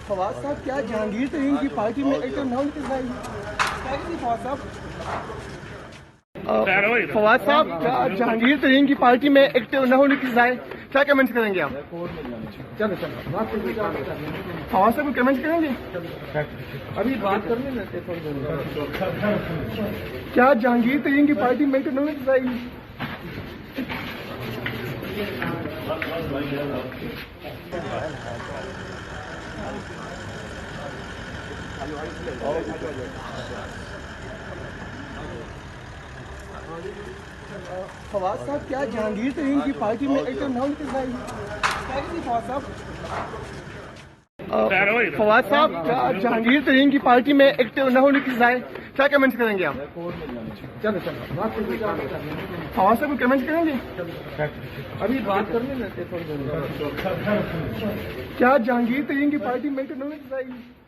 फवाद साहब, क्या जहांगीर तरीन की पार्टी में एक नौ फवाद साहब, क्या जहांगीर तरीन की पार्टी में एक्टिव न होने की जाए, क्या कमेंट्स करेंगे आप? चलो फवाद साहब कमेंट करेंगे, अभी बात करने में क्या जहांगीर तरीन की पार्टी में एक्टिव न होने की जाएगी? फवाद साहब, क्या जहांगीर तरीन की पार्टी में एक्टिव न होने की जाएगी? फवाद साहब, क्या जहांगीर तरीन की पार्टी में एक्टिव न होने की जाए, क्या कमेंट्स करेंगे आप? चलो फवाद साहब कमेंट करेंगे, अभी बात करने में क्या जहांगीर तरीन की पार्टी में एक्टिव न होने की जाएगी?